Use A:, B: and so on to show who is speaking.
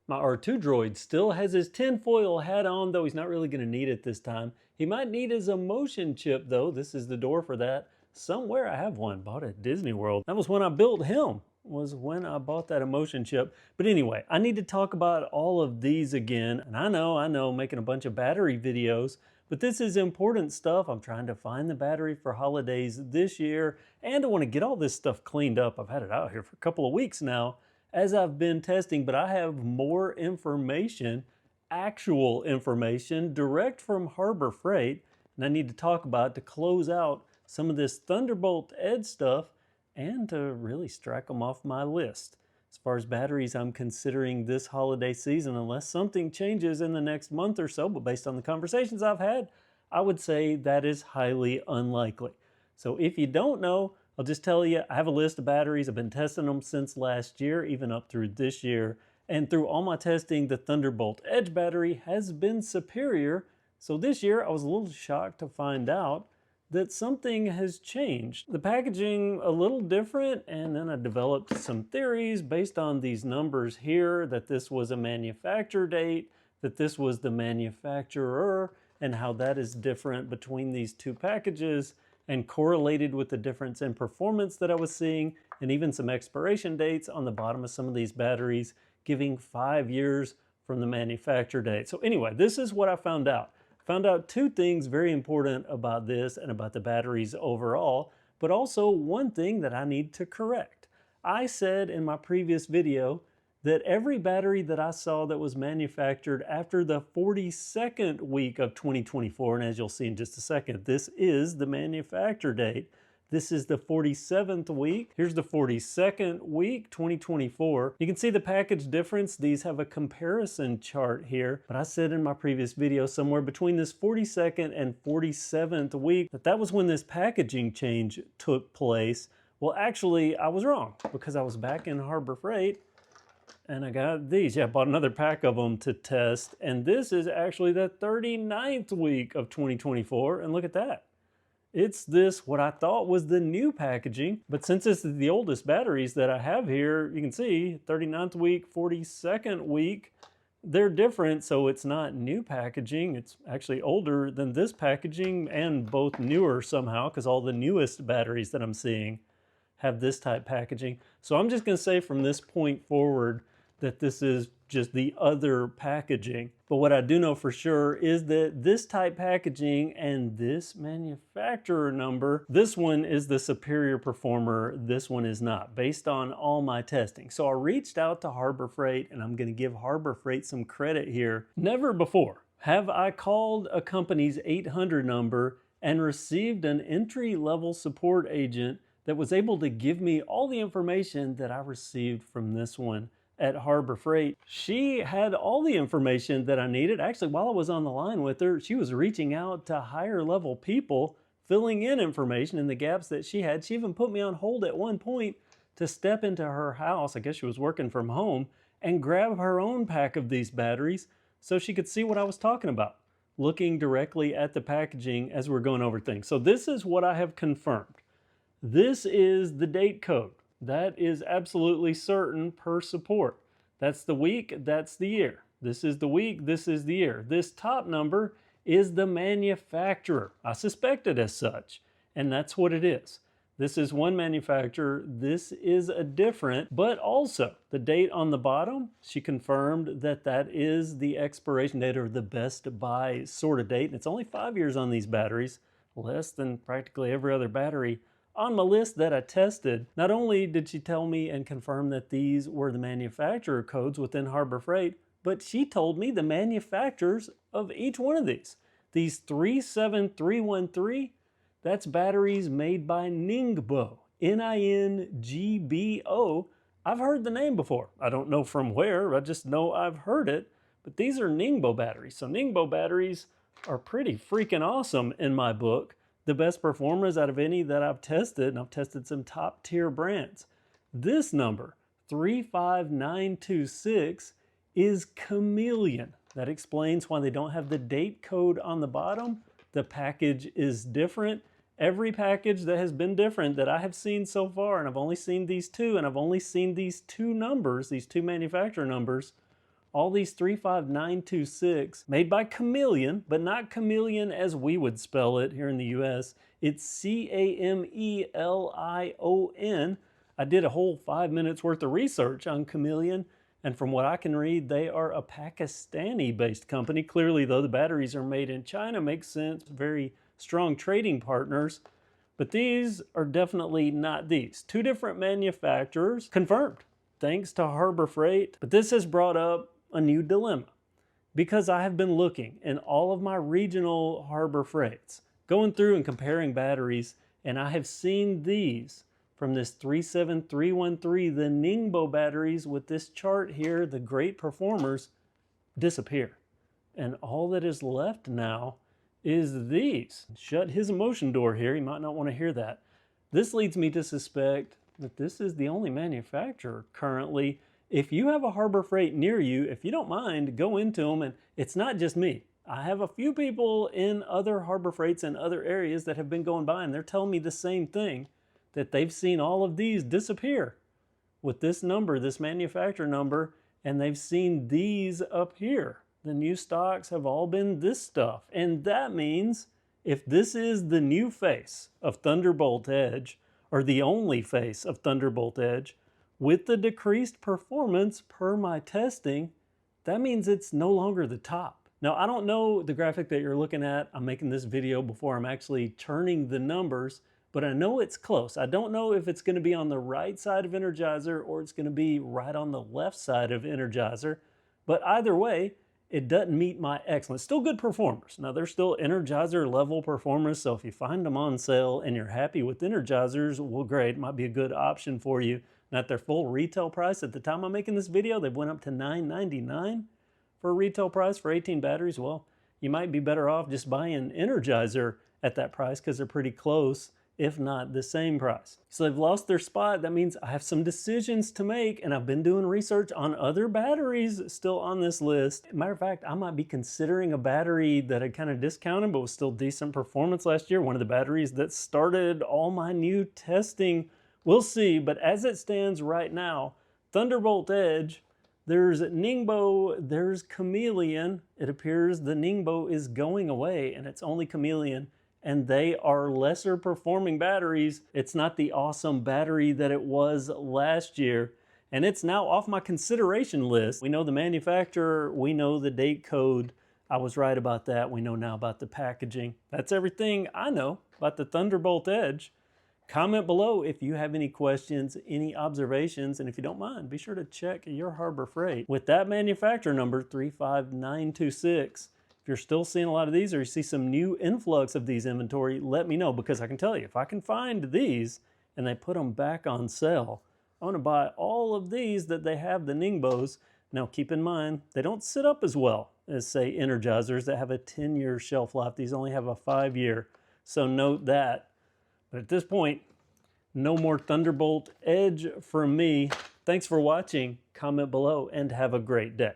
A: My R2 droid still has his tinfoil hat on, though he's not really going to need it this time. He might need his emotion chip, though. This is the door for that. Somewhere I have one, bought at Disney World. That was when I built him, was when I bought that emotion chip. But anyway, I need to talk about all of these again. And I know, making a bunch of battery videos, but this is important stuff. I'm trying to find the battery for holidays this year, and I want to get all this stuff cleaned up. I've had it out here for a couple of weeks now as I've been testing, but I have more information, actual information, direct from Harbor Freight, and I need to talk about to close out some of this Thunderbolt Edge stuff and to really strike them off my list. As far as batteries, I'm considering this holiday season, unless something changes in the next month or so, but based on the conversations I've had, I would say that is highly unlikely. So if you don't know, I'll just tell you, I have a list of batteries. I've been testing them since last year, even up through this year. And through all my testing, the Thunderbolt Edge battery has been superior. So this year, I was a little shocked to find out that something has changed. The packaging a little different, and then I developed some theories based on these numbers here, that this was a manufacturer date, that this was the manufacturer, and how that is different between these two packages, and correlated with the difference in performance that I was seeing, and even some expiration dates on the bottom of some of these batteries, giving 5 years from the manufacturer date. So anyway, this is what I found out. Found out two things very important about this and about the batteries overall, but also one thing that I need to correct. I said in my previous video that every battery that I saw that was manufactured after the 42nd week of 2024, and as you'll see in just a second, this is the manufacturer date. This is the 47th week. Here's the 42nd week, 2024. You can see the package difference. These have a comparison chart here, but I said in my previous video somewhere between this 42nd and 47th week that was when this packaging change took place. Well, actually, I was wrong because I was back in Harbor Freight and I got these. Yeah, I bought another pack of them to test, and this is actually the 39th week of 2024, and look at that. It's this, what I thought was the new packaging, but since this is the oldest batteries that I have here, you can see 39th week, 42nd week, they're different, so it's not new packaging. It's actually older than this packaging, and both newer somehow, because all the newest batteries that I'm seeing have this type packaging. So I'm just gonna say from this point forward that this is just the other packaging. But what I do know for sure is that this type packaging and this manufacturer number, this one is the superior performer, this one is not, based on all my testing. So I reached out to Harbor Freight, and I'm gonna give Harbor Freight some credit here. Never before have I called a company's 800 number and received an entry-level support agent that was able to give me all the information that I received from this one at Harbor Freight. She had all the information that I needed. Actually, while I was on the line with her, she was reaching out to higher level people, filling in information in the gaps that she had. She even put me on hold at one point to step into her house, I guess she was working from home, and grab her own pack of these batteries so she could see what I was talking about, looking directly at the packaging as we're going over things. So this is what I have confirmed. This is the date code. That is absolutely certain per support. That's the week, that's the year. This is the week, this is the year. This top number is the manufacturer. I suspected as such, and that's what it is. This is one manufacturer, this is a different, but also the date on the bottom, she confirmed that that is the expiration date or the best buy sort of date. And it's only 5 years on these batteries, less than practically every other battery on my list that I tested. Not only did she tell me and confirm that these were the manufacturer codes within Harbor Freight, but she told me the manufacturers of each one of these. These 37313, that's batteries made by Ningbo, Ningbo. I've heard the name before. I don't know from where, I just know I've heard it, but these are Ningbo batteries. So Ningbo batteries are pretty freaking awesome in my book. The best performers out of any that I've tested, and I've tested some top tier brands. This number, 35926, is Chameleon. That explains why they don't have the date code on the bottom. The package is different. Every package that has been different that I have seen so far, and I've only seen these two, and I've only seen these two numbers, these two manufacturer numbers, All these 35926 made by Chameleon, but not Chameleon as we would spell it here in the US. It's Camelion. I did a whole 5 minutes worth of research on Chameleon, and from what I can read, they are a Pakistani-based company. Clearly, though, the batteries are made in China, makes sense, very strong trading partners. But these are definitely not these. Two different manufacturers, confirmed, thanks to Harbor Freight. But this has brought up a new dilemma, because I have been looking in all of my regional Harbor Freights, going through and comparing batteries, and I have seen these from this 37313, the Ningbo batteries with this chart here, the great performers, disappear. And all that is left now is these. Shut his emotion door here, he might not want to hear that. This leads me to suspect that this is the only manufacturer currently. If you have a Harbor Freight near you, if you don't mind, go into them, and it's not just me. I have a few people in other Harbor Freights in other areas that have been going by, and they're telling me the same thing, that they've seen all of these disappear with this number, this manufacturer number, and they've seen these up here. The new stocks have all been this stuff. And that means if this is the new face of Thunderbolt Edge, or the only face of Thunderbolt Edge, with the decreased performance per my testing, that means it's no longer the top. Now, I don't know the graphic that you're looking at. I'm making this video before I'm actually turning the numbers, but I know it's close. I don't know if it's going to be on the right side of Energizer or it's going to be right on the left side of Energizer. But either way, it doesn't meet my excellence. Still good performers. Now, they're still Energizer level performers, so if you find them on sale and you're happy with Energizers, well, great. It might be a good option for you. Not their full retail price. At the time I'm making this video, they went up to $9.99 for a retail price for 18 batteries. Well, you might be better off just buying Energizer at that price because they're pretty close, if not the same price. So they've lost their spot. That means I have some decisions to make, and I've been doing research on other batteries still on this list. Matter of fact, I might be considering a battery that I kind of discounted but was still decent performance last year. One of the batteries that started all my new testing. We'll see, but as it stands right now, Thunderbolt Edge, there's Ningbo, there's Chameleon. It appears the Ningbo is going away and it's only Chameleon, and they are lesser performing batteries. It's not the awesome battery that it was last year, and it's now off my consideration list. We know the manufacturer, we know the date code. I was right about that. We know now about the packaging. That's everything I know about the Thunderbolt Edge. Comment below if you have any questions, any observations, and if you don't mind, be sure to check your Harbor Freight with that manufacturer number 35926. If you're still seeing a lot of these or you see some new influx of these inventory, let me know, because I can tell you, if I can find these and they put them back on sale, I want to buy all of these that they have, the Ningbos. Now keep in mind, they don't sit up as well as, say, Energizers that have a 10-year shelf life. These only have a 5-year, so note that. But at this point, no more Thunderbolt Edge from me. Thanks for watching. Comment below and have a great day.